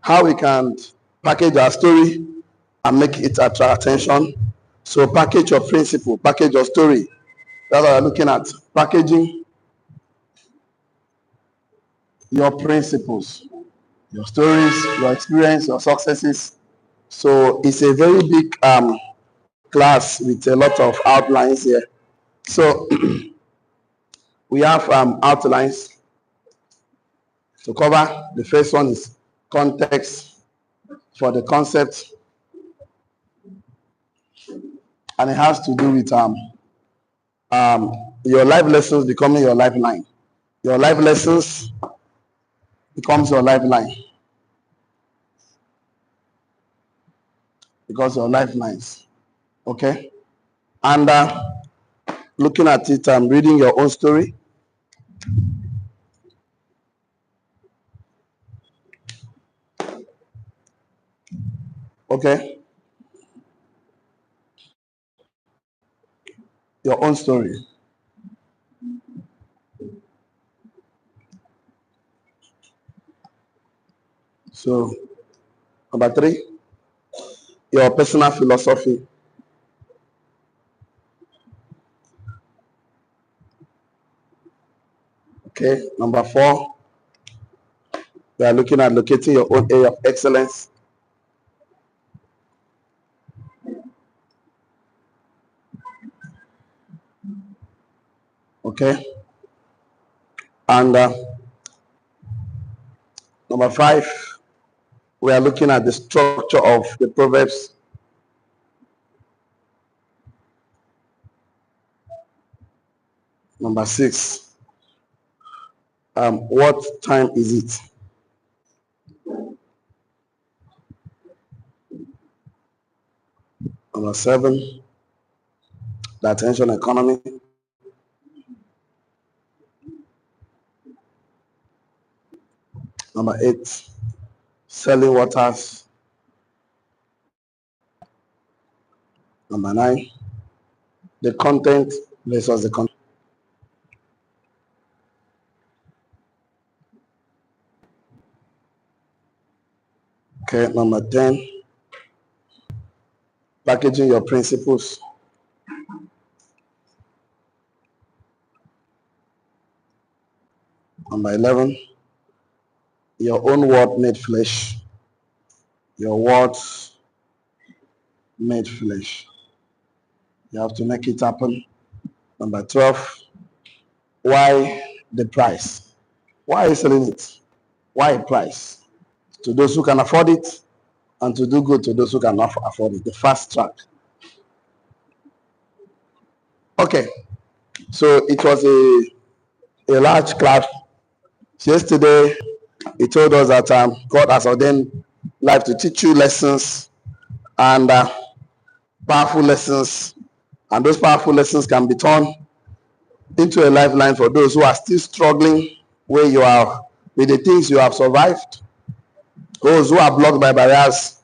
how we can package our story and make it attract attention. So package your principle, package your story. That's what we're looking at. Packaging your principles, your stories, your experience, your successes. So it's a very big class with a lot of outlines here. So we have outlines to cover. The first one is context for the concept, and it has to do with your life lessons becoming your lifeline. Your life lessons becomes your lifeline because your lifelines. Okay, and looking at it, reading your own story. Okay, your own story. So, number 3, your personal philosophy. Okay, number 4, we are looking at locating your own area of excellence. Okay, and number 5, we are looking at the structure of the Proverbs. Number 6, what time is it? Number 7, the attention economy. Number 8, selling waters. Number 9, the content versus the content. Okay, number 10, packaging your principles. Number 11, your own word made flesh. Your words made flesh. You have to make it happen. Number 12, why the price? Why are you selling it? Why price? To those who can afford it, and to do good to those who cannot afford it. The fast track. Okay, so it was a large class. Yesterday, he told us that God has ordained life to teach you lessons and powerful lessons, and those powerful lessons can be turned into a lifeline for those who are still struggling where you are with the things you have survived, those who are blocked by barriers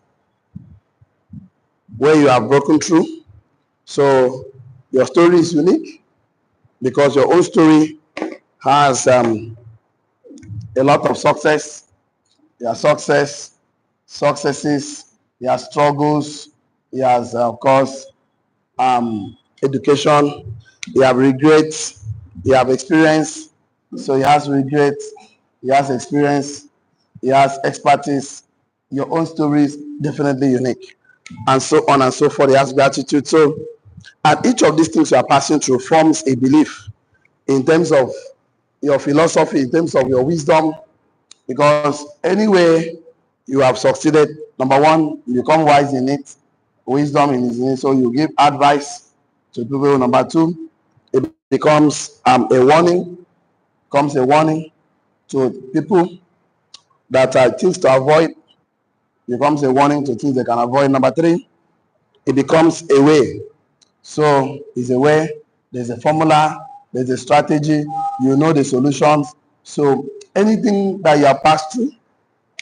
where you have broken through. So your story is unique because your own story has a lot of success. Your successes, your struggles, he has of course education, you have regrets, you have experience. So he has regrets, he has experience, he has expertise. Your own story is definitely unique, and so on and so forth. He has gratitude. So, and each of these things you are passing through forms a belief in terms of your philosophy, in terms of your wisdom, because anyway you have succeeded, number 1, you become wise in it, wisdom in it, so you give advice to people. Number 2, it becomes a warning to people that are things to avoid, becomes a warning to things they can avoid. Number 3, it becomes a way. So it's a way, there's a formula, there's a strategy, you know the solutions. So anything that you have passed through,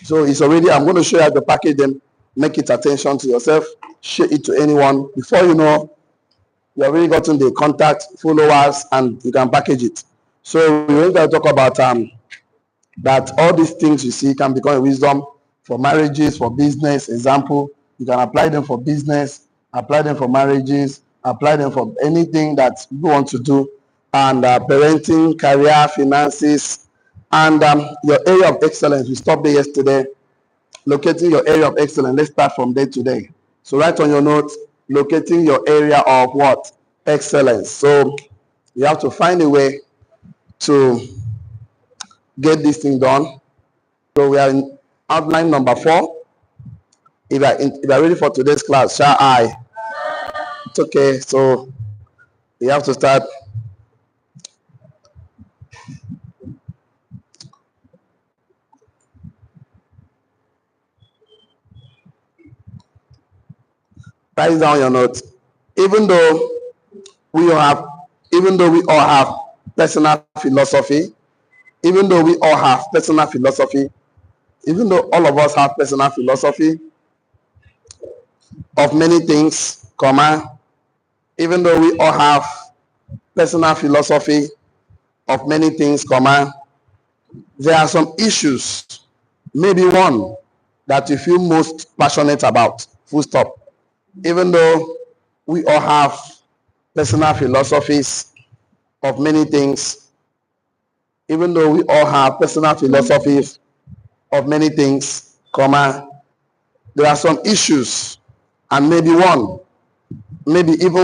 so it's already, I'm going to show you how to package them, make it attention to yourself, share it to anyone. Before you know, you have already gotten the contact, followers, and you can package it. So we're going to talk about that all these things you see can become a wisdom for marriages, for business. Example, you can apply them for business, apply them for marriages, apply them for anything that you want to do, and parenting, career, finances, and your area of excellence. We stopped there yesterday. Locating your area of excellence. Let's start from there today. So write on your notes, locating your area of what? Excellence. So you have to find a way to get this thing done. So we are in outline number 4. If you are ready for today's class, shall I? It's okay. So you have to start. Write down your notes. Even though we all have personal philosophy, even though we all have personal philosophy, even though all of us have personal philosophy of many things, comma, even though we all have personal philosophy of many things, comma, there are some issues, maybe one that you feel most passionate about, full stop. Even though we all have personal philosophies of many things, even though we all have personal philosophies of many things, comma, there are some issues, and maybe even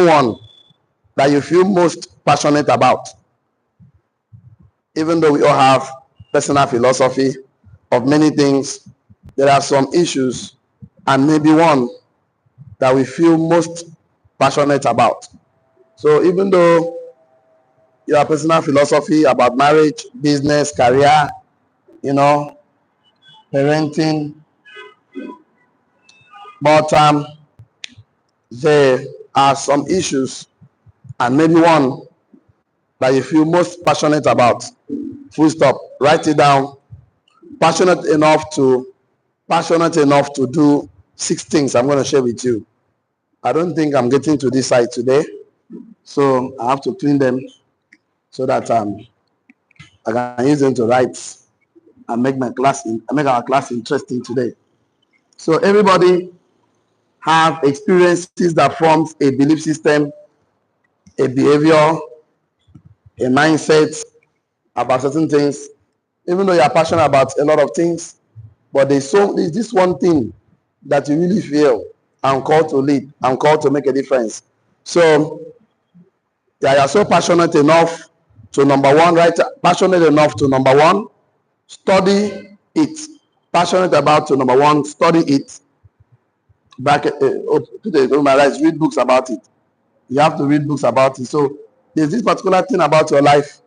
one that you feel most passionate about. Even though we all have personal philosophy of many things, there are some issues, and maybe one that we feel most passionate about. So even though you have personal philosophy about marriage, business, career, parenting, but there are some issues, and maybe one that you feel most passionate about. Full stop. Write it down. Passionate enough to do 6 things I'm going to share with you. I don't think I'm getting to this side today, so I have to clean them so that I can use them to write and make our class interesting today. So everybody have experiences that forms a belief system, a behavior, a mindset about certain things. Even though you are passionate about a lot of things, but there's this one thing that you really feel I'm called to lead, I'm called to make a difference. So yeah, you're so passionate enough to number one, right? Passionate enough to number one, study it. Passionate about to number one, study it. Read books about it. You have to read books about it. So there's this particular thing about your life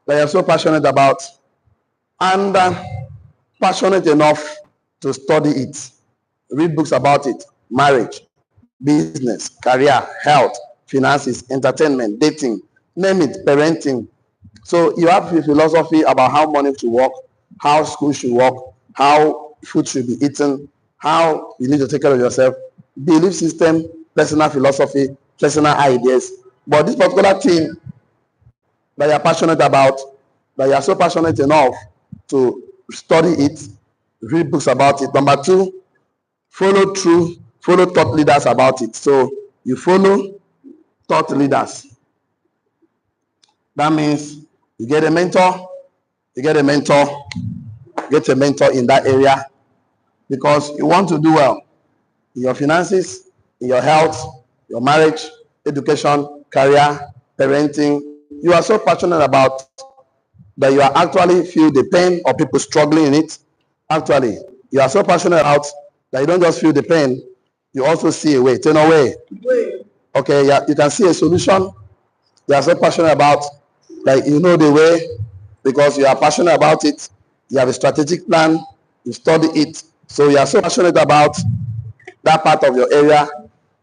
that you're so passionate about, and passionate enough to study it. Read books about it. Marriage, business, career, health, finances, entertainment, dating, name it, parenting. So you have a philosophy about how money should work, how school should work, how food should be eaten, how you need to take care of yourself, belief system, personal philosophy, personal ideas. But this particular thing that you're passionate about, that you're so passionate enough to study it, read books about it. Number 2, follow thought leaders about it. So you follow thought leaders. That means you get a mentor in that area, because you want to do well in your finances, in your health, your marriage, education, career, parenting. You are so passionate about that you are actually feel the pain of people struggling in it. Actually, you are so passionate about that you don't just feel the pain, you also see a way. Turn away. Okay, yeah, you can see a solution. You are so passionate about that you know the way, because you are passionate about it. You have a strategic plan, you study it. So you are so passionate about that part of your area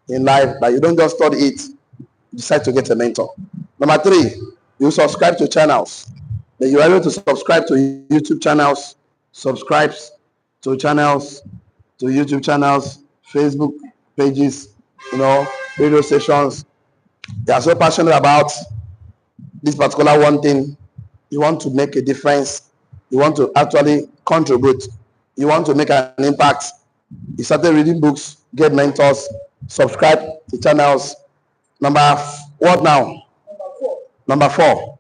in life that you don't just study it, you decide to get a mentor. Number 3, you subscribe to channels. That you are able to subscribe to YouTube channels, subscribe to channels, to YouTube channels, Facebook pages, radio stations. You are so passionate about this particular one thing. You want to make a difference. You want to actually contribute You want to make an impact. You started reading books, get mentors, subscribe to channels. What now? Number four.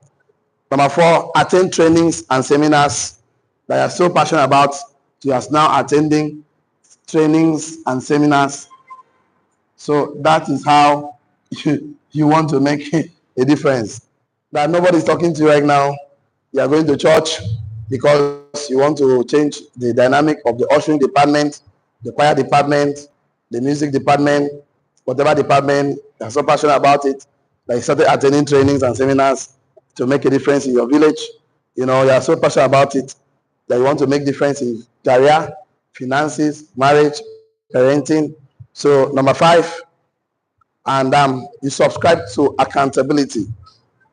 Number four, attend trainings and seminars that you are so passionate about. You are now attending trainings and seminars. So that is how you want to make a difference. That nobody is talking to you right now. You are going to church because you want to change the dynamic of the ushering department, the choir department, the music department, whatever department. You are so passionate about it that you started attending trainings and seminars to make a difference in your village. You know, you are so passionate about it that you want to make difference in career, finances, marriage, parenting. So number five, and you subscribe to accountability.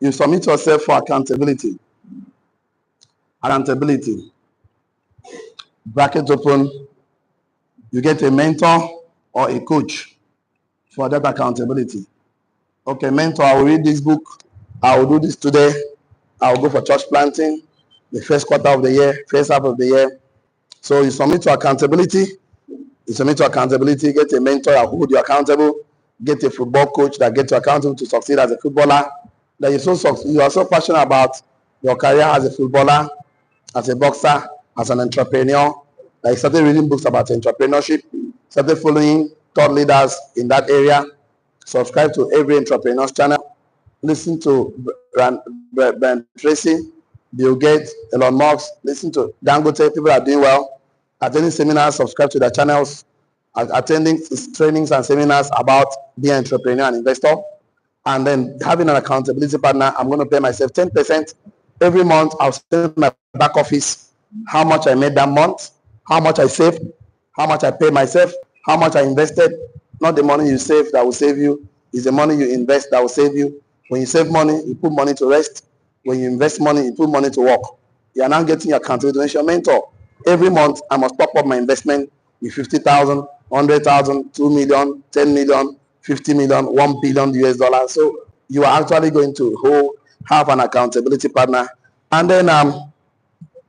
You submit yourself for accountability. Accountability. Bracket open. You get a mentor or a coach for that accountability. Okay, mentor, I will read this book. I will do this today. I will go for church planting the first quarter of the year, first half of the year. So you submit to accountability. You submit to accountability. Get a mentor that hold you accountable. Get a football coach that gets you accountable to succeed as a footballer. That you are so passionate about your career as a footballer, as a boxer, as an entrepreneur. That you started reading books about entrepreneurship. Started following thought leaders in that area. Subscribe to every entrepreneur's channel. Listen to Brand Tracy, Bill Gates, Elon Musk. Listen to Dangote. People are doing well. Attending seminars, subscribe to their channels. Attending trainings and seminars about being an entrepreneur and investor. And then having an accountability partner. I'm going to pay myself 10% every month. I'll send my back office how much I made that month, how much I saved, how much I pay myself, how much I invested. Not the money you save that will save you. It's the money you invest that will save you. When you save money, you put money to rest. When you invest money, you put money to work. You are now getting your accountability to your mentor. Every month, I must top up my investment with 50,000, 100,000, 2 million, 10 million, 50 million, 1 billion US dollars. So you are actually going to have an accountability partner. And then,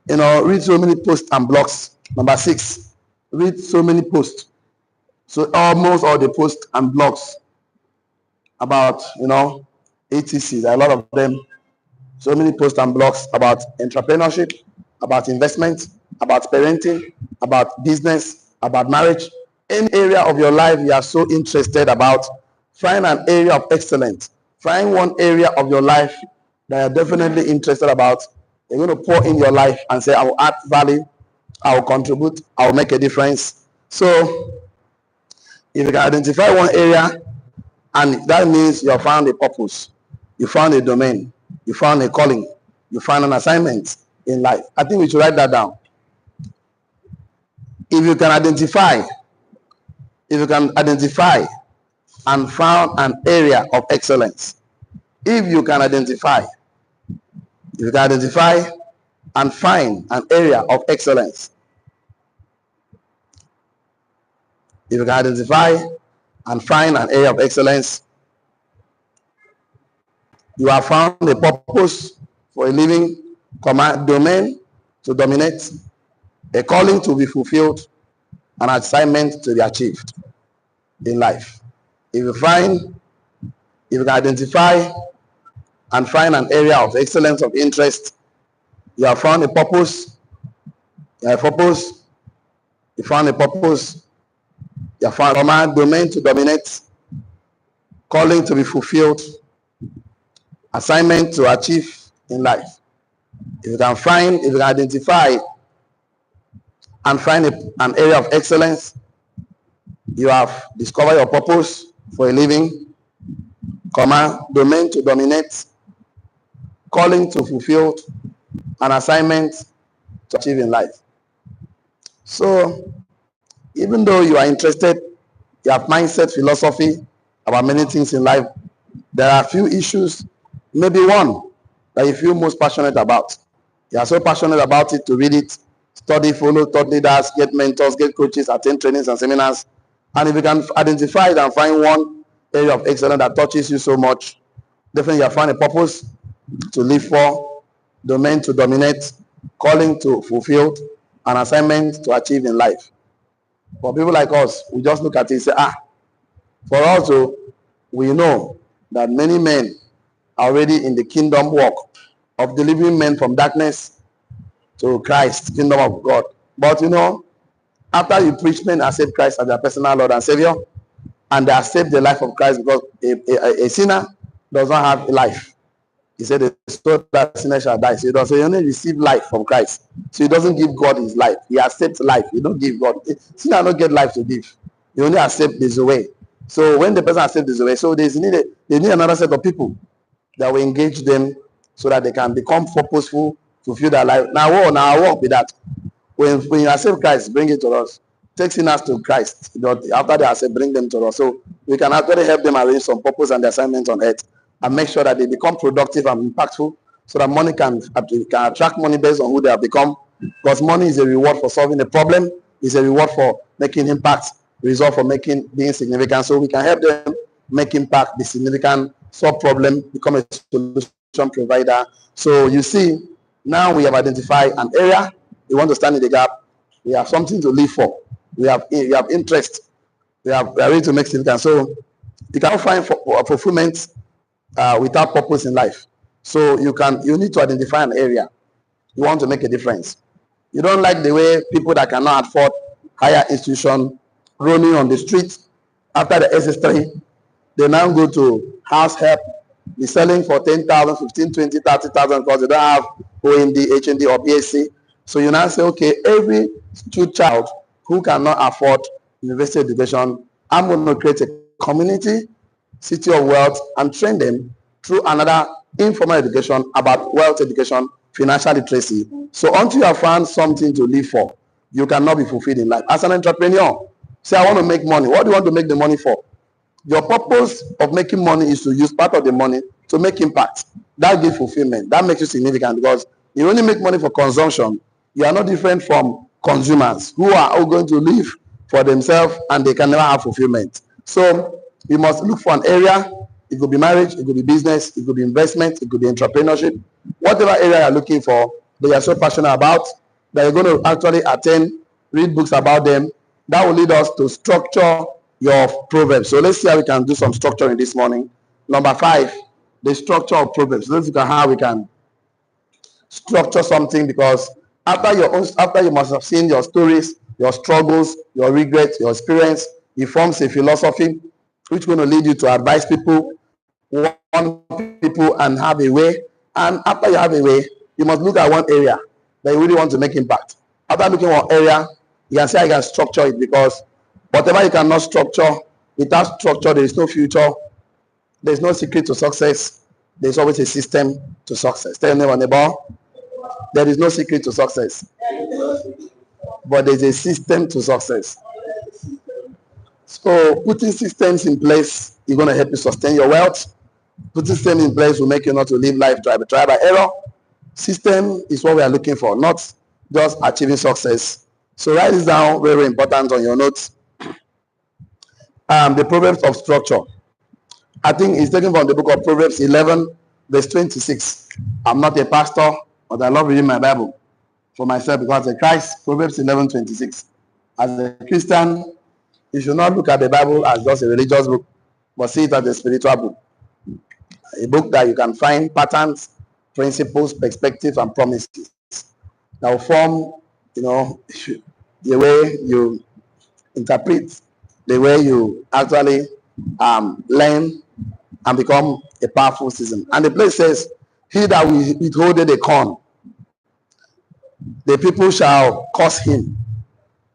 read so many posts and blogs. Number six, read so many posts. So almost all the posts and blogs about, ATCs, a lot of them. So many posts and blogs about entrepreneurship, about investment, about parenting, about business, about marriage. Any area of your life you are so interested about, find an area of excellence. Find one area of your life that you're definitely interested about. You're going to pour in your life and say, I will add value, I will contribute, I will make a difference. So if you can identify one area, and that means you have found a purpose, you found a domain, you found a calling, you found an assignment in life. I think we should write that down. If you can identify and found an area of excellence, if you can identify and find an area of excellence, if you can identify and find an area of excellence, you have found a purpose for a living, domain to dominate, a calling to be fulfilled, an assignment to be achieved in life. If you can identify and find an area of excellence, of interest, you have found a purpose, you found a purpose, you found a domain to dominate, calling to be fulfilled, assignment to achieve in life. If you can identify and find an area of excellence, you have discovered your purpose for a living, domain to dominate, calling to fulfill, an assignment to achieve in life. So even though you are interested, you have mindset, philosophy about many things in life, there are a few issues, maybe one that you feel most passionate about. You are so passionate about it to read it, study, follow thought leaders, get mentors, get coaches, attend trainings and seminars. And if you can identify it and find one area of excellence that touches you so much, definitely you have found a purpose to live for, domain to dominate, calling to fulfill, an assignment to achieve in life. For people like us, we just look at it and say, for us, we know that many men are already in the kingdom work of delivering men from darkness to Christ, kingdom of God. But after you preach, men accept Christ as their personal Lord and Savior, and they accept the life of Christ, because a sinner does not have a life. He said, the soul that sinner shall die. So he does say, he only receive life from Christ. So he doesn't give God his life. He accepts life. He don't give God. Sinner don't get life to give. He only accept this way. So when the person accepts this way, so they need another set of people that will engage them so that they can become purposeful, fulfill their life. Now I work with that. When you accept Christ, bring it to us. Take sinners to Christ. After they accept, bring them to us. So we can actually help them arrange some purpose and assignment on earth, and make sure that they become productive and impactful, so that money can attract money based on who they have become. Because money is a reward for solving a problem, is a reward for making impact, result for being significant. So we can help them make impact, be significant, solve problem, become a solution provider. So you see, now we have identified an area. We want to stand in the gap. We have something to live for. We have interest. We are ready to make significance. So you cannot find fulfillment without purpose in life. So you need to identify an area you want to make a difference. You don't like the way people that cannot afford higher institution roaming on the street after the SS3, they now go to house help, be selling for 10,000, 15, 20, 30,000 because they don't have OND, HND, or BSc. So you now say, okay, every child who cannot afford university education, I'm going to create a community, city of wealth, and train them through another informal education about wealth education, financial literacy. So until you have found something to live for, you cannot be fulfilled in life. As an entrepreneur, say, I want to make money. What do you want to make the money for? Your purpose of making money is to use part of the money to make impact. That gives fulfillment. That makes you significant, because you only make money for consumption. You are not different from consumers who are all going to live for themselves and they can never have fulfillment. So you must look for an area. It could be marriage, it could be business, it could be investment, it could be entrepreneurship. Whatever area you're looking for, that you're so passionate about, that you're going to actually attend, read books about them, that will lead us to structure your Proverbs. So let's see how we can do some structuring this morning. Number 5, the structure of Proverbs. Let's look at how we can structure something, because after you must have seen your stories, your struggles, your regrets, your experience, it forms a philosophy which is going to lead you to advise people, warn people, and have a way. And after you have a way, you must look at one area that you really want to make impact. After looking at one area, you can say I can structure it, because whatever you cannot structure, without structure, there is no future. There is no secret to success. There is always a system to success. Tell your neighbor, there is no secret to success, but there is a system to success. So putting systems in place is going to help you sustain your wealth. Putting systems in place will make you not to live life try by error. System is what we are looking for, not just achieving success. So write this down, very, very important on your notes. The Proverbs of structure. I think it's taken from the book of Proverbs 11, verse 26. I'm not a pastor, but I love reading my Bible for myself because as a Christ. Proverbs 11, 26. As a Christian, you should not look at the Bible as just a religious book, but see it as a spiritual book. A book that you can find patterns, principles, perspectives, and promises that will form, the way you interpret, the way you actually learn and become a powerful citizen. And the place says, he that withholdeth the corn, the people shall curse him,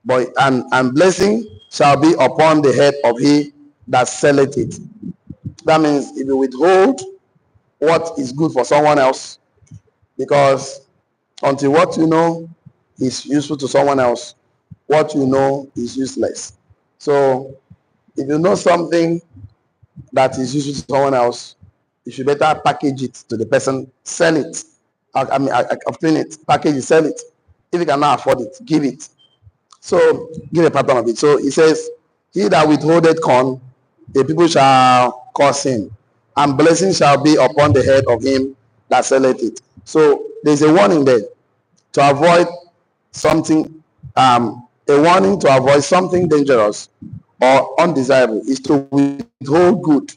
but and blessing shall be upon the head of he that selleth it. That means if you withhold what is good for someone else, because until what you know is useful to someone else, what you know is useless. So if you know something that is useful to someone else, you should better package it to the person, sell it. Obtain it, package it, sell it. If you cannot afford it, give it. So give a pattern of it. So it says, he that withholdeth corn, the people shall curse him, and blessing shall be upon the head of him that selleth it. So there's a warning there to avoid something A warning to avoid something dangerous or undesirable is to withhold good.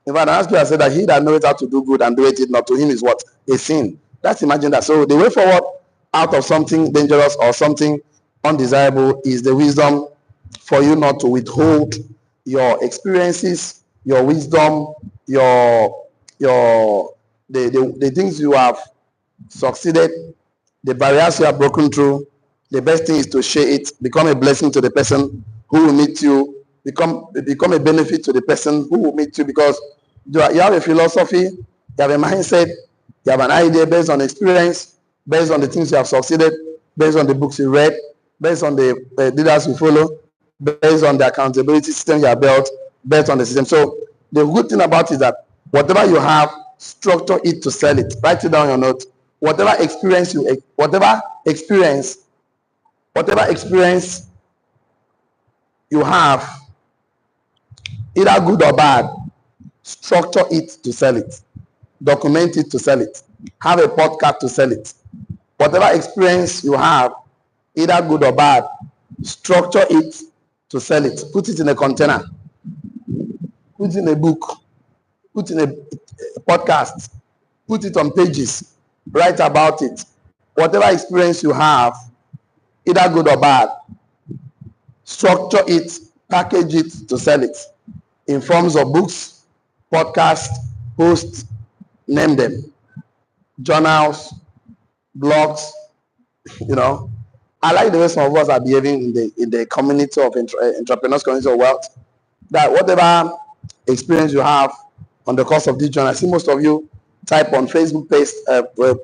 In fact, I ask you, I said that he that knoweth how to do good and doeth it not, to him is what? A sin. Let's imagine that. So the way forward out of something dangerous or something undesirable is the wisdom for you not to withhold your experiences, your wisdom, your the things you have succeeded, the barriers you have broken through. The best thing is to share it, become a blessing to the person who will meet you, become a benefit to the person who will meet you, because you have a philosophy, you have a mindset, you have an idea based on experience, based on the things you have succeeded, based on the books you read, based on the leaders you follow, based on the accountability system you have built, based on the system. So the good thing about it is that whatever you have, structure it to sell it. Write it down on your note. Whatever experience you have, either good or bad, structure it to sell it. Document it to sell it. Have a podcast to sell it. Whatever experience you have, either good or bad, structure it to sell it. Put it in a container. Put it in a book. Put it in a podcast. Put it on pages. Write about it. Whatever experience you have, either good or bad, structure it, package it to sell it in forms of books, podcasts, posts, name them, journals, blogs. I like the way some of us are behaving in the community of entrepreneurs, community of wealth, that whatever experience you have on the course of this journey, I see most of you type on Facebook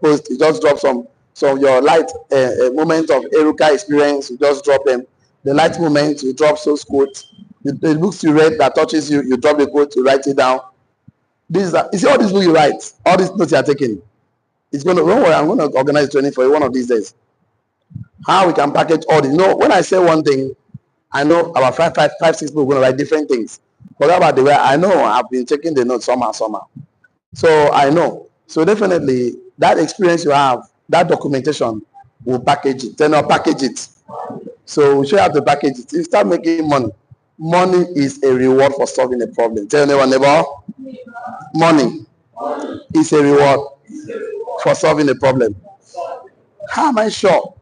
post, you just drop some of your light moment of Eruka experience, you just drop them. The light moment, you drop those quotes. The books you read that touches you, you drop the quote, you write it down. You see all these books you write, all these notes you are taking. Don't worry, I'm going to organize training for you one of these days. How we can package all this. When I say one thing, I know about five, six people are going to write different things. But about the way I know, I've been taking the notes somehow. So I know. So definitely that experience you have, that documentation will package it. Then I'll package it. So we show you how to package it. You start making money. Money is a reward for solving a problem. Tell your neighbor, money is a reward for solving a problem. How am I sure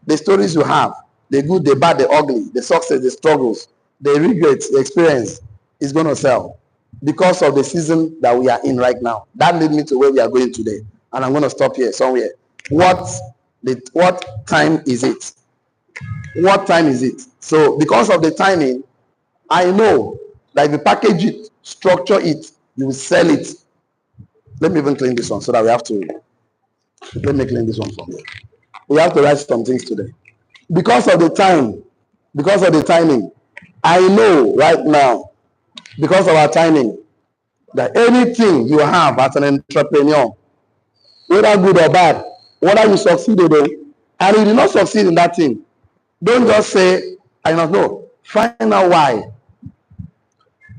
the stories you have, the good, the bad, the ugly, the success, the struggles, the regrets, the experience is going to sell? Because of the season that we are in right now. That leads me to where we are going today. And I'm going to stop here somewhere. What time is it? What time is it? So because of the timing, I know that if you package it, structure it, you will sell it. Let me even clean this one so that let me clean this one from here. We have to write some things today. Because of the timing, I know right now, because of our timing, that anything you have as an entrepreneur, whether good or bad, whether you succeeded in, and you did not succeed in that thing, don't just say, I don't know. Find out why.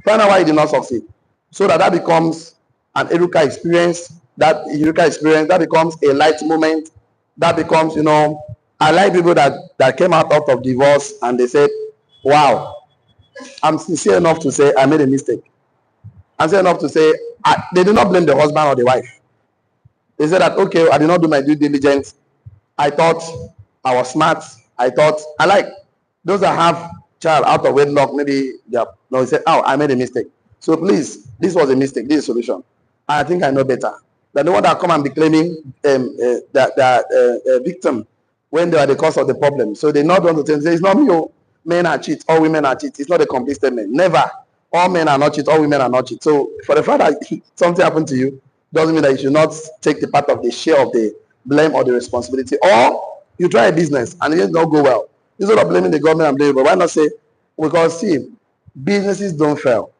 Find out why you did not succeed. So that becomes an Eruka experience. That becomes a light moment. That becomes, I like people that came out of divorce and they said, wow, I'm sincere enough to say I made a mistake. I'm sincere enough to say, they did not blame the husband or the wife. They said that, okay, I did not do my due diligence. I thought I was smart. I like those that have child out of wedlock, maybe they say, oh, I made a mistake. So please, this was a mistake. This is a solution. I think I know better. Than the one that come and be claiming victim when they are the cause of the problem. So they not want to say, it's not me, men are cheat, all women are cheat. It's not a complete statement. Never. All men are not cheat, all women are not cheat. So for the fact that something happened to you, doesn't mean that you should not take the part of the share of the blame or the responsibility. Or you try a business and it does not go well. Instead of blaming the government and blaming, but why not say, because see, businesses don't fail.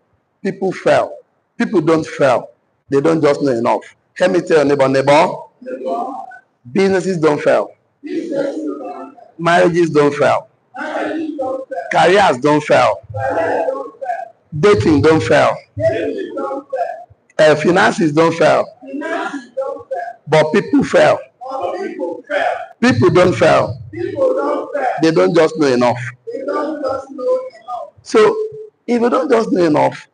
People fail. People don't fail. They don't just know enough. Let me tell your neighbor, businesses don't fail. Marriages don't fail. Careers don't fail. Dating don't fail. Finances don't fail. But people fail. People don't fail. They don't just know enough. So if you don't just know enough,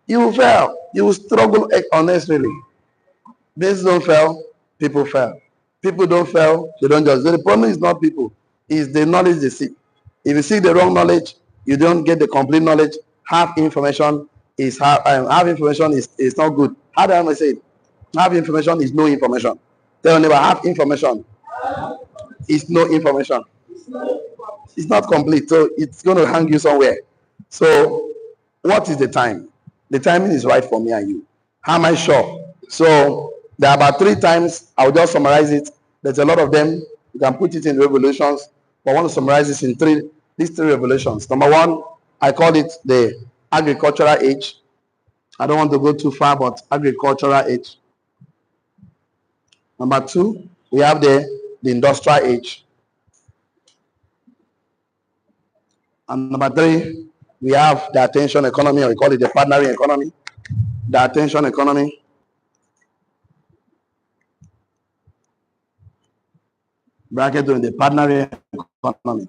you will fail. You will struggle unnecessarily. Business don't fail, people fail. People don't fail, they don't just. So the problem is not people, it's the knowledge they seek. If you seek the wrong knowledge, you don't get the complete knowledge. Half information is half information is not good. How do I say it? Half information is no information. Tell your neighbor, half information is no information. It's not complete, so it's going to hang you somewhere. So, what is the time? The timing is right for me and you. How am I sure? So, there are about 3 times. I'll just summarize it. There's a lot of them. You can put it in revolutions, but I want to summarize this in these three revolutions. Number 1, I call it the agricultural age. I don't want to go too far, but agricultural age. Number 2, we have the industrial age. And number 3, we have the attention economy, or we call it the partnering economy. The attention economy. Bracket doing the partnering economy.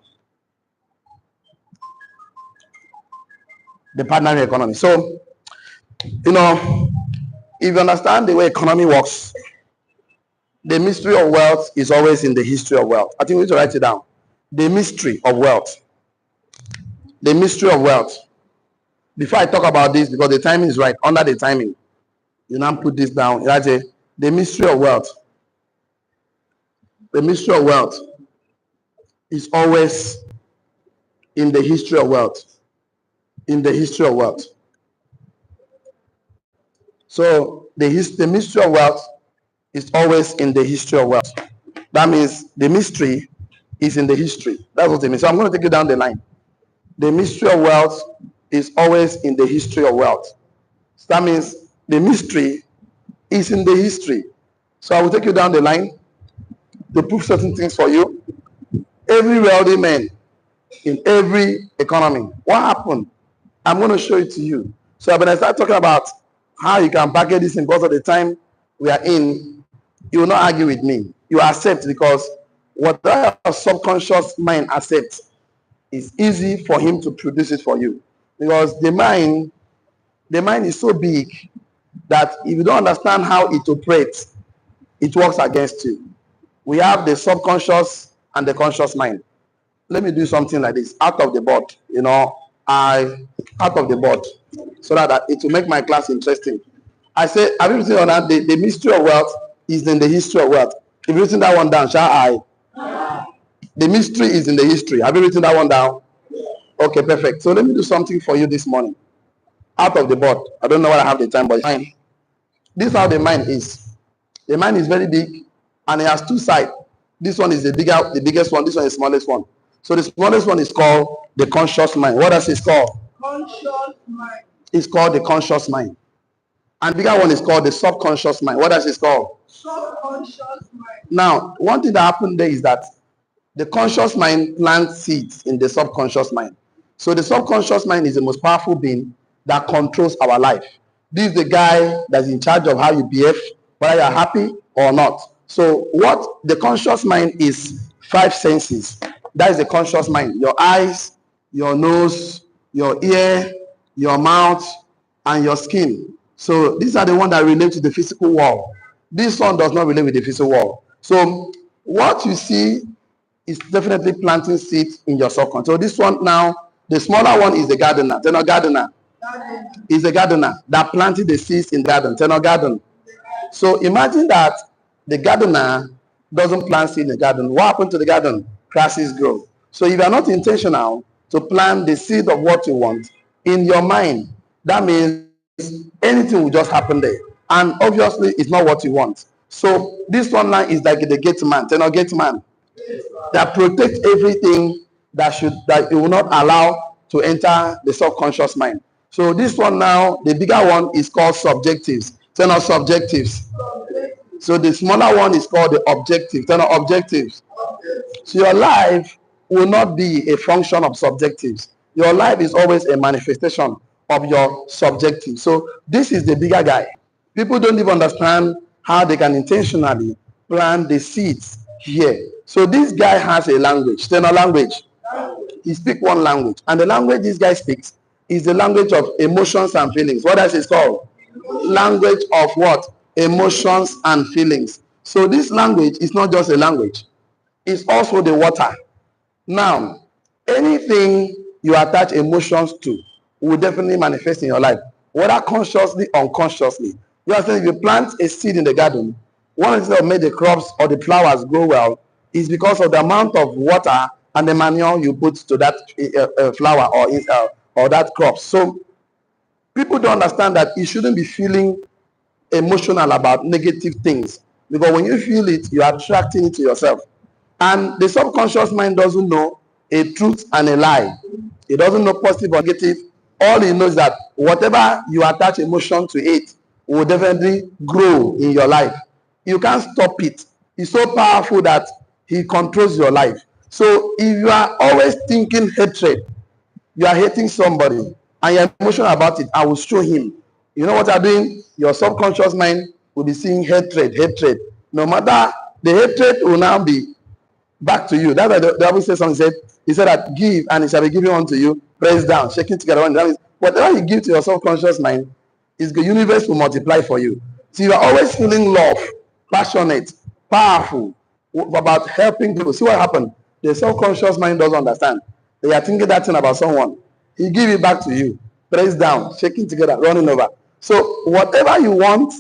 The partnering economy. So, if you understand the way economy works, the mystery of wealth is always in the history of wealth. I think we need to write it down. The mystery of wealth. The mystery of wealth. Before I talk about this, because the timing is right, under the timing, you now put this down. The mystery of wealth. The mystery of wealth is always in the history of wealth. In the history of wealth. So the mystery of wealth is always in the history of wealth. That means the mystery is in the history. That's what it means. So I'm going to take you down the line. The mystery of wealth is always in the history of wealth. So that means the mystery is in the history. So I will take you down the line to prove certain things for you. Every wealthy man in every economy, what happened? I'm going to show it to you. So when I start talking about how you can package this in, because of the time we are in, you will not argue with me. You accept, because whatever your subconscious mind accepts, it's easy for him to produce it for you. Because the mind is so big that if you don't understand how it operates, it works against you. We have the subconscious and the conscious mind. Let me do something like this, out of the board, out of the board, so that it will make my class interesting. I say, have you written on that? The mystery of wealth is in the history of wealth. If you written that one down, shall I? The mystery is in the history. Have you written that one down? Okay, perfect. So let me do something for you this morning. Out of the board. I don't know why I have the time, but fine. This is how the mind is. The mind is very big, and it has 2 sides. This one is the biggest one. This one is the smallest one. So the smallest one is called the conscious mind. What else is called? Conscious mind. It's called the conscious mind. And the bigger one is called the subconscious mind. What else is called? Subconscious mind. Now, one thing that happened there is that the conscious mind plants seeds in the subconscious mind. So the subconscious mind is the most powerful being that controls our life. This is the guy that's in charge of how you behave, whether you're happy or not. So what the conscious mind is 5 senses. That is the conscious mind. Your eyes, your nose, your ear, your mouth, and your skin. So these are the ones that relate to the physical world. This one does not relate with the physical world. So what you see is definitely planting seeds in your subconscious. So this one now, the smaller one is the gardener. Tell no gardener. Is the gardener that planted the seeds in the garden. Tell no garden. So imagine that the gardener doesn't plant seeds in the garden. What happened to the garden? Grasses grow. So if you are not intentional to plant the seed of what you want in your mind, that means anything will just happen there. And obviously, it's not what you want. So this one line is like the gate man. Tell no gate man. That protects everything that it will not allow to enter the subconscious mind. So this one now, the bigger one is called subjectives. Turn on subjectives. So the smaller one is called the objective. Turn on objectives. So your life will not be a function of subjectives. Your life is always a manifestation of your subjective. So this is the bigger guy. People don't even understand how they can intentionally plant the seeds here. So this guy has a language, tenor language. He speaks one language, and the language this guy speaks is the language of emotions and feelings. What else is called? Language of what? Emotions and feelings. So this language is not just a language, it's also the water. Now, anything you attach emotions to will definitely manifest in your life, whether consciously or unconsciously. You understand? If you plant a seed in the garden, one of the things that make the crops or the flowers grow well is because of the amount of water and the manure you put to that flower or that crop. So people don't understand that you shouldn't be feeling emotional about negative things, because when you feel it, you are attracting it to yourself. And the subconscious mind doesn't know a truth and a lie. It doesn't know positive or negative. All it knows is that whatever you attach emotion to it will definitely grow in your life. You can't stop it. It's so powerful that he controls your life. So if you are always thinking hatred, you are hating somebody and you're emotional about it, I will show him. You know what you're doing? Your subconscious mind will be seeing hatred. No matter, the hatred will now be back to you. That's why the Bible says something. He said that give and it shall be given unto you, pressed down, shaking together. That means whatever you give to your subconscious mind, is the universe will multiply for you. So you are always feeling love, passionate, powerful about helping people. See what happened? The subconscious mind doesn't understand. They are thinking that thing about someone. He give it back to you, pressed down, shaking together, running over. So whatever you want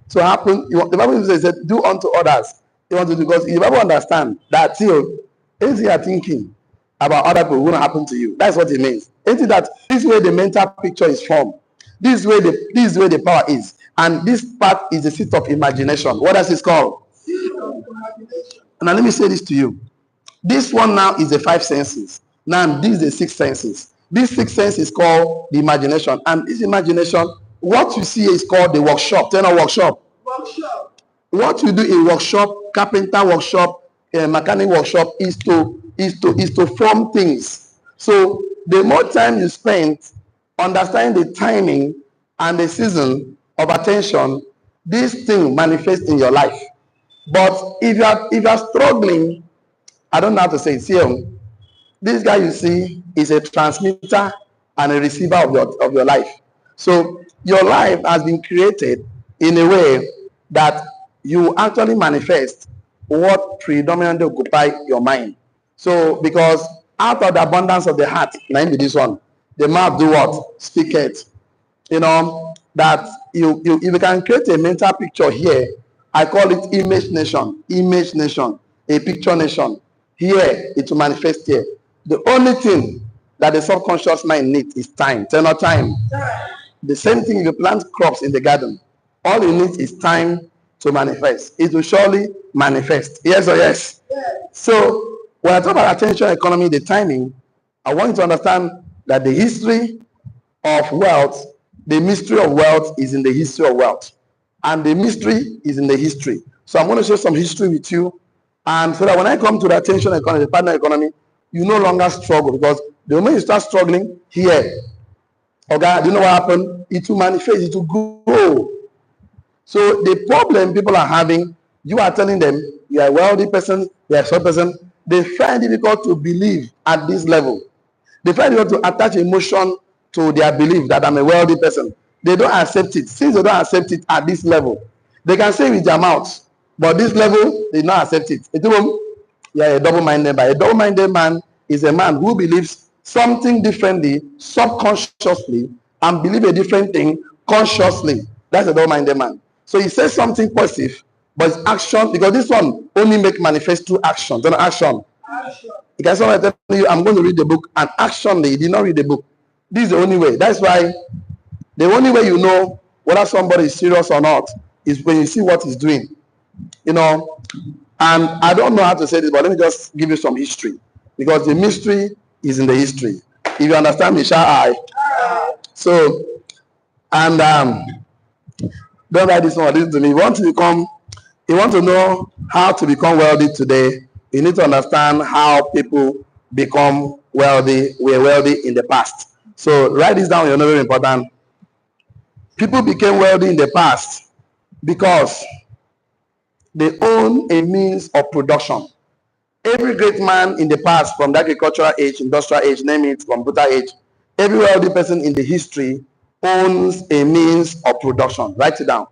to happen, the Bible says, do unto others. You want to do, because the Bible understand that anything you are thinking about other people will happen to you. That's what it means. Anything that this way the mental picture is formed. This way the power is. And this part is the seat of imagination. What else is called? Now let me say this to you. This one now is the five senses. Now this is the six senses. This sixth sense is called the imagination. And this imagination, what you see is called the workshop. Tell me workshop. What you do in workshop, carpenter workshop, mechanic workshop is to form things. So the more time you spend understanding the timing and the season of attention, this thing manifests in your life. But if you are struggling, I don't know how to say it. See, this guy you see is a transmitter and a receiver of your life. So your life has been created in a way that you actually manifest what predominantly occupy your mind. So because out of the abundance of the heart, now be this one, the mouth do what? Speak it. You know, that you if you can create a mental picture here, I call it image nation, a picture nation. Here, it will manifest here. The only thing that the subconscious mind needs is time. Tell no time. The same thing if you plant crops in the garden. All you need is time to manifest. It will surely manifest. Yes or yes? So when I talk about attention economy, the timing, I want you to understand that the history of wealth, the mystery of wealth is in the history of wealth. And the mystery is in the history. So I'm going to share some history with you. And so that when I come to the attention economy, the partner economy, you no longer struggle. Because the moment you start struggling here, okay, do you know what happened? It will manifest, it will grow. So the problem people are having, you are telling them you are a wealthy person, you are a short person, they find it difficult to believe at this level. They find it difficult to attach emotion to their belief that I'm a wealthy person. They don't accept it. Since they don't accept it at this level, they can say with their mouth, but this level, they don't accept it. You are a double-minded man. A double-minded man is a man who believes something differently, subconsciously, and believe a different thing consciously. That's a double-minded man. So he says something positive, but it's action, because this one only make manifest through action. Then action. You can someone tell you, I'm going to read the book, and action, they did not read the book. This is the only way. That's why the only way you know whether somebody is serious or not is when you see what he's doing. You know, and I don't know how to say this, but let me just give you some history, because the mystery is in the history. If you understand me, shall I? So, and don't write this one. Listen to me. You want to know how to become wealthy today. You need to understand how people become wealthy. Were wealthy in the past. So write this down. You're not very important. People became wealthy in the past because They own a means of production. Every great man in the past, from the agricultural age, industrial age, name it, computer age, every wealthy person in the history owns a means of production. Write it down.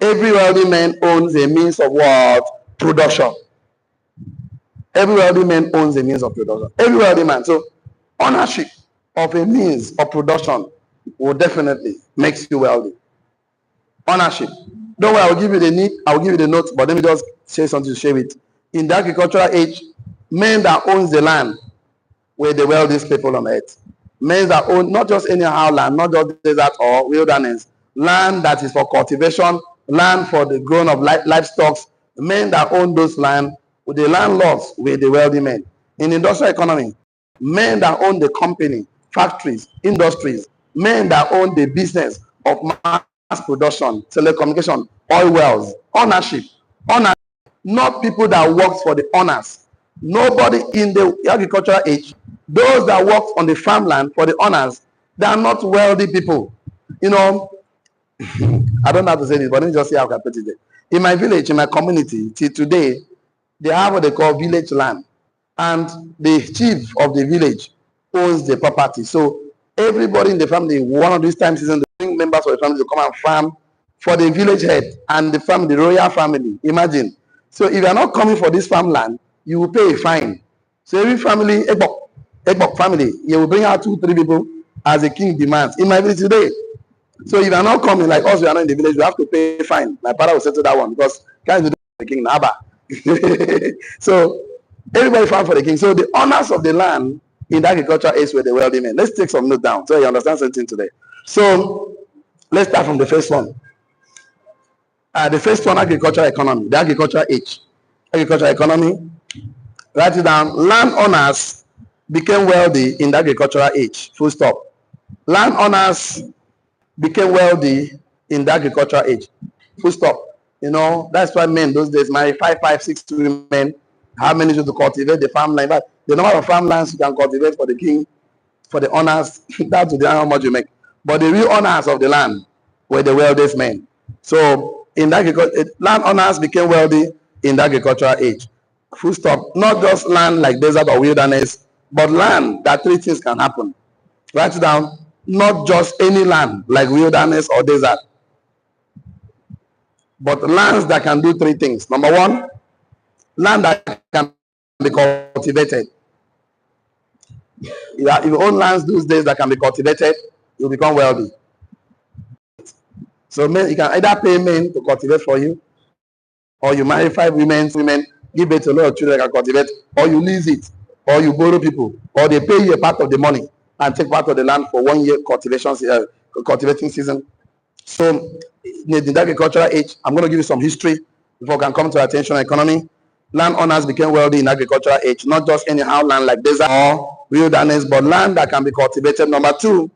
Every wealthy man owns a means of what? Production. Every wealthy man owns a means of production. Every wealthy man. So ownership of a means of production will definitely make you wealthy. Ownership. Don't worry, I'll give you the note, but let me just say something to share it. In the agricultural age, men that owns the land were the wealthiest people on earth. Men that own not just anyhow land, not just desert or wilderness, land that is for cultivation, land for the growing of livestock. Men that own those land, with the landlords were the wealthy men. In industrial economy, men that own the company, factories, industries, men that own the business of mass production, telecommunication, oil wells, ownership, not people that works for the owners. Nobody in the agricultural age, those that work on the farmland for the owners, they are not wealthy people. You know, I don't know how to say this, but let me just say how I can put it there. In my village, in my community, till today, they have what they call village land. And the chief of the village owns the property. So everybody in the family, one of these time seasons, they bring members of the family to come and farm for the village head and the family, the royal family. Imagine. So if you are not coming for this farmland, you will pay a fine. So every family, Ekbok family, you will bring out 2-3 people as the king demands. In my village today, so if you are not coming, like us, we are not in the village, you have to pay a fine. My father will settle that one because can't do the king Naba. So everybody farm for the king. So the owners of the land in the agriculture age were the wealthy men. Let's take some note down so you understand something today. So let's start from the first one. The first one, agricultural economy, the agricultural age. Agricultural economy, write it down. Landowners became wealthy in the agricultural age. Full stop. Landowners became wealthy in the agricultural age. Full stop. You know, that's why men those days marry 5, 6 women. How many to cultivate the farmland? But the number of farmlands you can cultivate for the king, for the owners, that's how much you make. But the real owners of the land were the wealthiest men. So in the agriculture, landowners became wealthy in the agricultural age. Full stop. Not just land like desert or wilderness, but land that 3 things can happen. Write it down. Not just any land like wilderness or desert, but lands that can do 3 things. Number 1, land that can be cultivated. If you own lands those days that can be cultivated, you become wealthy. So men, you can either pay men to cultivate for you, or you marry 5 women, give birth to a lot of children that can cultivate, or you lease it, or you borrow people, or they pay you a part of the money and take part of the land for 1 year cultivating season. So in the agricultural age, I'm going to give you some history before we can come to attention economy. Landowners became wealthy in agricultural age, not just anyhow land like desert or wilderness, but land that can be cultivated. Number 2,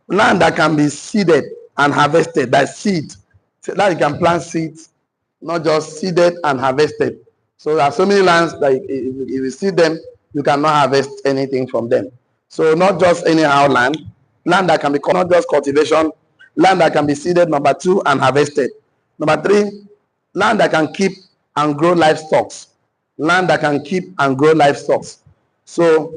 land that can be seeded and harvested by seed. So that you can plant seeds, not just seeded and harvested. So there are so many lands that if you seed them, you cannot harvest anything from them. So not just anyhow land that can be not just cultivation, land that can be seeded, number 2, and harvested. Number 3, land that can keep and grow livestock. Land that can keep and grow livestock. So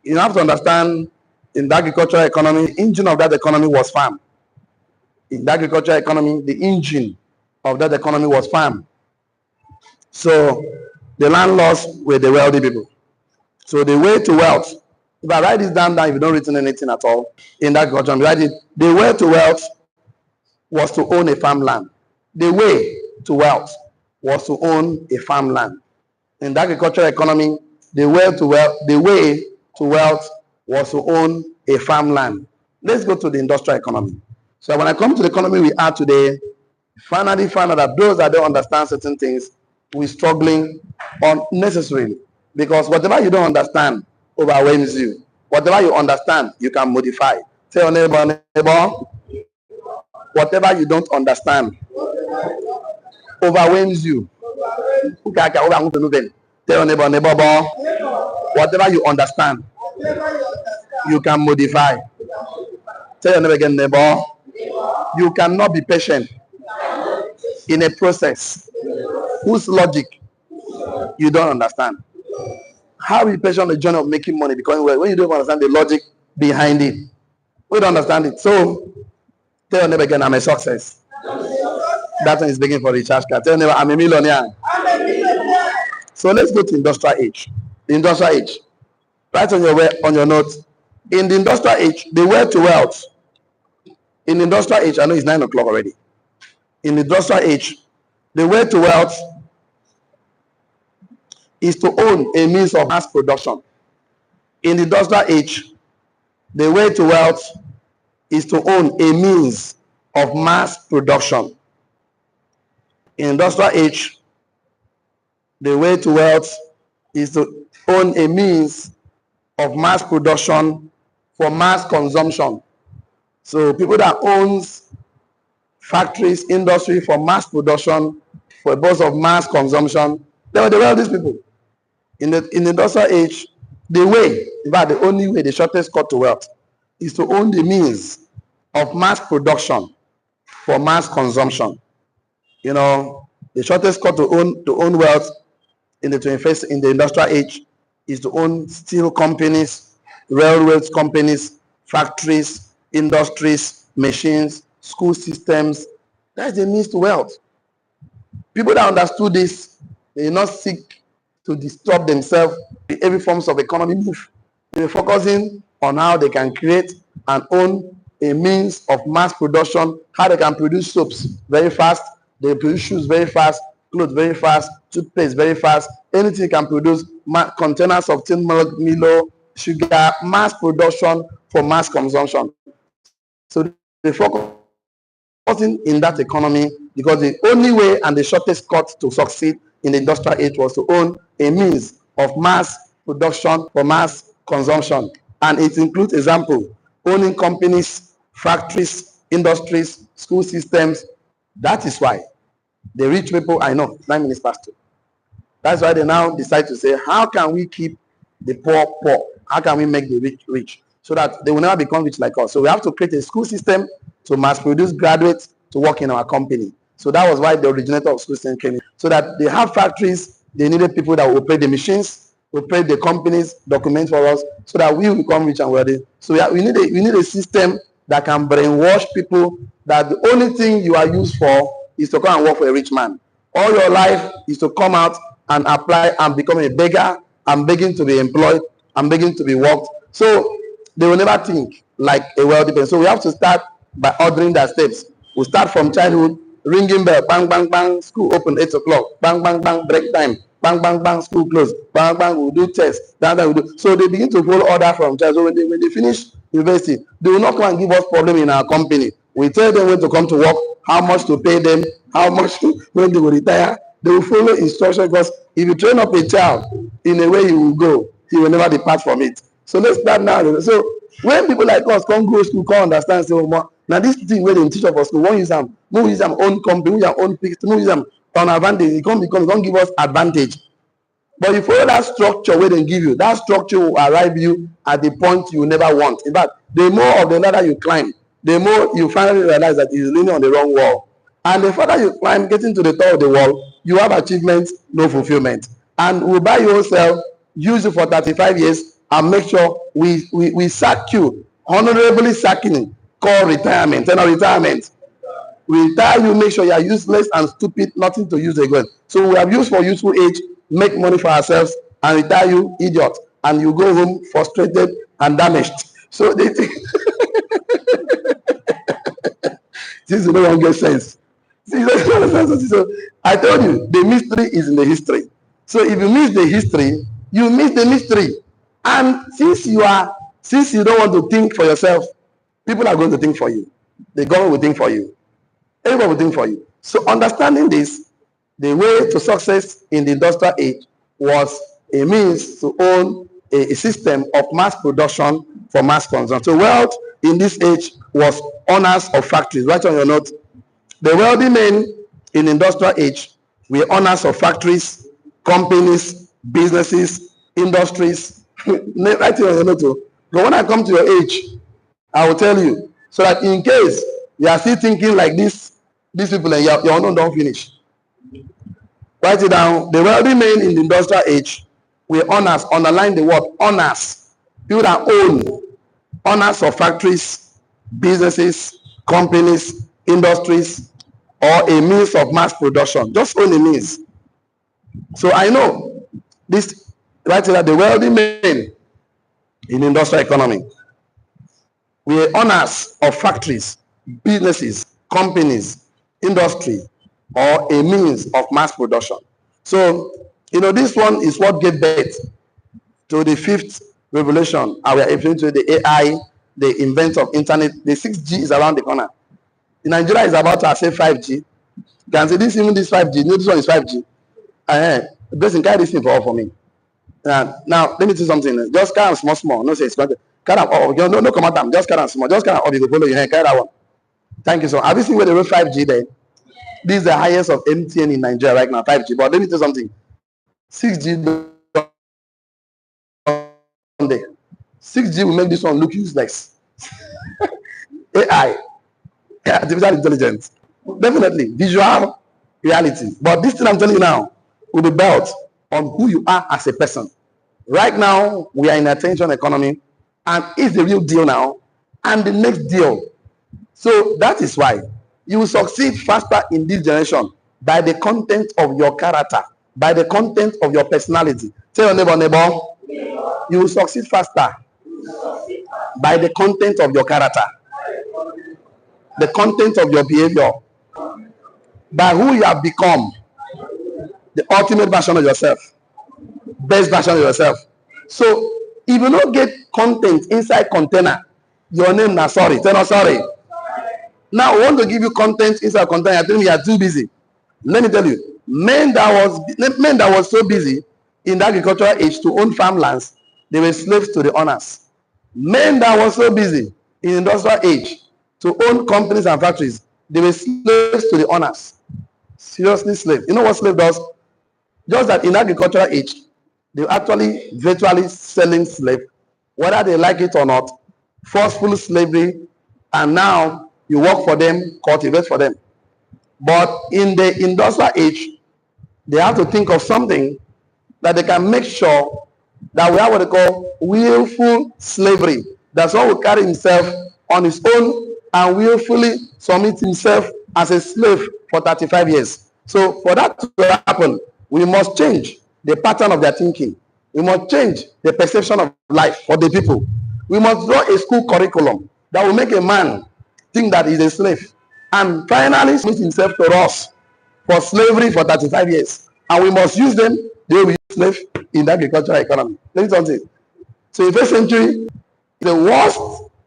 you have to understand, in the agricultural economy, the engine of that economy was farm. In the agricultural economy, the engine of that economy was farm. So the landlords were the wealthy people. So the way to wealth, if I write this down, if you don't written anything at all in that agriculture, write it. The way to wealth was to own a farmland. The way to wealth was to own a farmland. In the agricultural economy, the way to wealth was to own a farmland. Let's go to the industrial economy. So when I come to the economy we are today, finally find out that those that don't understand certain things, we're struggling unnecessarily. Because whatever you don't understand overwhelms you. Whatever you understand, you can modify. Tell your neighbor, whatever you don't understand overwhelms you. Tell your neighbor, whatever you understand, you can modify. Tell your neighbor again, neighbor, you cannot be patient in a process Whose logic you don't understand? How we patient on the journey of making money, because when you don't understand the logic behind it, we don't understand it. So tell your neighbor again, I'm a success. That one is begging for recharge card. Tell your neighbor, I'm a millionaire. So let's go to industrial age. The industrial age. Write on your notes. In the industrial age, the way to wealth. In the industrial age, I know it's 9 o'clock already. In the industrial age, the way to wealth is to own a means of mass production. In the industrial age, the way to wealth is to own a means of mass production. In industrial age, the way to wealth is to own a means of mass production for mass consumption. So people that owns factories, industry for mass production, for a purpose of mass consumption, they were the wealthiest people. In the industrial age, the way, in fact, the only way, the shortest cut to wealth, is to own the means of mass production for mass consumption. You know, the shortest cut to own wealth in the 21st, in the industrial age, is to own steel companies, railroads companies, factories, industries, machines, school systems. That's the means to wealth. People that understood this, they did not seek to disturb themselves with every forms of economy move. They were focusing on how they can create and own a means of mass production, how they can produce soaps very fast, they produce shoes very fast, clothes very fast, toothpaste very fast, anything you can produce, containers of tin milk, Milo, sugar, mass production for mass consumption. So they focus in that economy because the only way and the shortest cut to succeed in the industrial age was to own a means of mass production for mass consumption. And it includes example, owning companies, factories, industries, school systems. That is why the rich people, I know, 9 minutes past 2. That's why they now decide to say, how can we keep the poor poor? How can we make the rich rich? So that they will never become rich like us. So we have to create a school system to mass produce graduates to work in our company. So that was why the originator of school system came in. So that they have factories, they needed people that will operate the machines, operate the companies, document for us, so that we will become rich and wealthy. So we need a system that can brainwash people that the only thing you are used for is to come and work for a rich man. All your life is to come out and apply and become a beggar. I'm begging to be employed. I'm begging to be worked. So they will never think like a wealthy person. So we have to start by ordering their steps. We start from childhood, ringing bell, bang, bang, bang, school open 8 o'clock, bang, bang, bang, break time, bang, bang, bang, school closed, bang, bang, we'll do tests, bang, bang, we'll do. So they begin to follow order from child. So when they finish university, they will not come and give us problem in our company. We tell them when to come to work, how much to pay them, how much when they will retire. They will follow instructions, because if you train up a child in a way he will go, he will never depart from it. So let's start now. So when people like us come go school, come understand, say, oh, now this thing where they teach us for school, won't use them, won't use them own company, won't use them own fixed, won't use them on advantage. It can't give us advantage. But you follow that structure where they give you, that structure will arrive you at the point you never want. In fact, the more of the ladder you climb, the more you finally realize that you're leaning on the wrong wall. And the further you climb, getting to the top of the wall, you have achievements, no fulfillment. And we'll buy yourself, use it for 35 years, and make sure we sack you, honorably sacking, call retirement. And retirement. We retire you, make sure you are useless and stupid, nothing to use again. So we have used for useful age, make money for ourselves, and retire you, idiot. And you go home frustrated and damaged. So they think this is no one get sense. So I told you, the mystery is in the history. So if you miss the history, you miss the mystery. And since you don't want to think for yourself, people are going to think for you. The government will think for you. Everybody will think for you. So understanding this, the way to success in the industrial age was a means to own a system of mass production for mass consumption. So wealth in this age was owners of factories. Write on your note. The wealthy men in the industrial age were owners of factories, companies, businesses, industries. Write it on your note too. But when I come to your age, I will tell you, so that in case you are still thinking like this, these people and your own don't finish. Write it down. The wealthy men in the industrial age were owners. Underline the word owners. People that own. Owners of factories, businesses, companies, industries, or a means of mass production. Just own a means. So I know this. Write it down. The wealthy men in the industrial economy were owners of factories, businesses, companies, industry, or a means of mass production. So, this one is what gave birth to the fifth revolution. And we are referring to the AI, the invent of internet. The 6G is around the corner. In Nigeria is about to say 5G. You can say this, even this 5G. No, this one is 5G. Blessing, carry this thing for me. Now, let me do something. Just carry small, small. No, say it's not. Carry no, come out. Just carry small. Just carry up. You follow your hand. Carry that one. Thank you, so. Have you seen where they wrote 5G there? This is the highest of MTN in Nigeria right now, 5G. But let me tell you something. 6G there. 6G will make this one look useless. AI, artificial intelligence, definitely visual reality. But this thing I'm telling you now will be built on who you are as a person. Right now, we are in attention economy, and it's the real deal now, and the next deal. So that is why you will succeed faster in this generation by the content of your character, by the content of your personality. Tell your neighbor, neighbor, you will succeed faster by the content of your character, the content of your behavior, by who you have become, the ultimate version of yourself, best version of yourself. So if you don't get content inside container, your name na sorry. Tell no sorry. Now I want to give you content inside container. I think you are too busy. Let me tell you, men that was so busy in the agricultural age to own farmlands, they were slaves to the owners. Men that were so busy in industrial age to own companies and factories, they were slaves to the owners. Seriously, slave. You know what slave does? Just that in agricultural age, they actually virtually selling slave, whether they like it or not, forceful slavery, and now you work for them, cultivate for them. But in the industrial age, they have to think of something that they can make sure that we have what they call willful slavery. That's one will carry himself on his own and willfully submit himself as a slave for 35 years. So for that to happen, we must change the pattern of their thinking. We must change the perception of life for the people. We must draw a school curriculum that will make a man think that he's a slave and finally submit himself to us for slavery for 35 years. And we must use them, they will use slave in the agricultural economy. Let me tell you. So in the first century, the worst,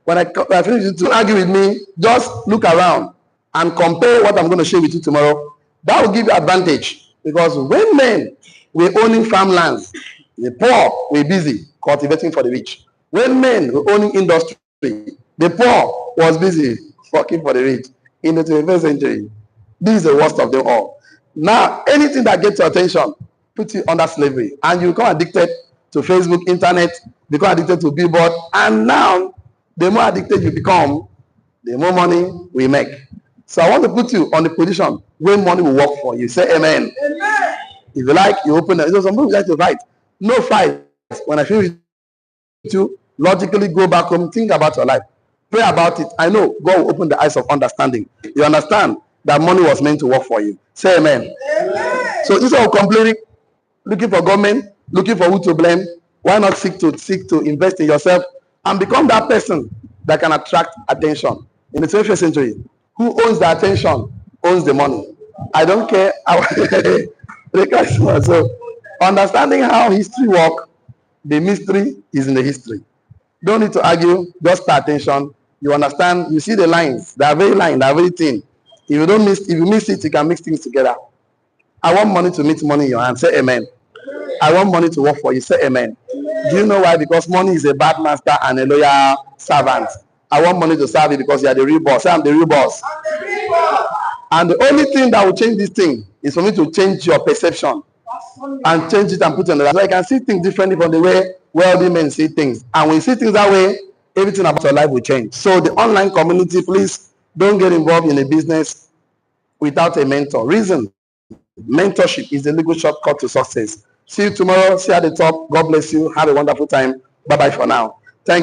when I finish to argue with me, just look around and compare what I'm going to share with you tomorrow. That will give you advantage. Because when men were owning farmlands, the poor were busy cultivating for the rich. When men were owning industry, the poor was busy working for the rich. In the 21st century, this is the worst of them all. Now, anything that gets your attention puts you under slavery, and you become addicted to Facebook, internet, become addicted to billboard, and now, the more addicted you become, the more money we make. So I want to put you on the position where money will work for you. Say amen. Amen. If you like, you open it. Some people like to fight. No fight. When I finish with you, logically go back home, think about your life. Pray about it. I know God will open the eyes of understanding. You understand that money was meant to work for you. Say amen. Amen. So instead of complaining, looking for government, looking for who to blame, why not seek to invest in yourself and become that person that can attract attention? In the 21st century, who owns the attention owns the money. I don't care. So understanding how history works, the mystery is in the history. Don't need to argue, just pay attention. You understand, you see the lines, they are very thin. If you miss it, you can mix things together. I want money to meet money in your hand. Say amen. I want money to work for you. Say amen. Do you know why? Because money is a bad master and a loyal servant. I want money to serve you because you are the real boss. Say I'm the real boss. And the only thing that will change this thing is for me to change your perception and change it and put it on the right. So I can see things differently from the way wealthy men see things. And when you see things that way, everything about your life will change. So the online community, please don't get involved in a business without a mentor. Reason, Mentorship is the legal shortcut to success. See you tomorrow. See you at the top. God bless you. Have a wonderful time. Bye bye for now. Thank you.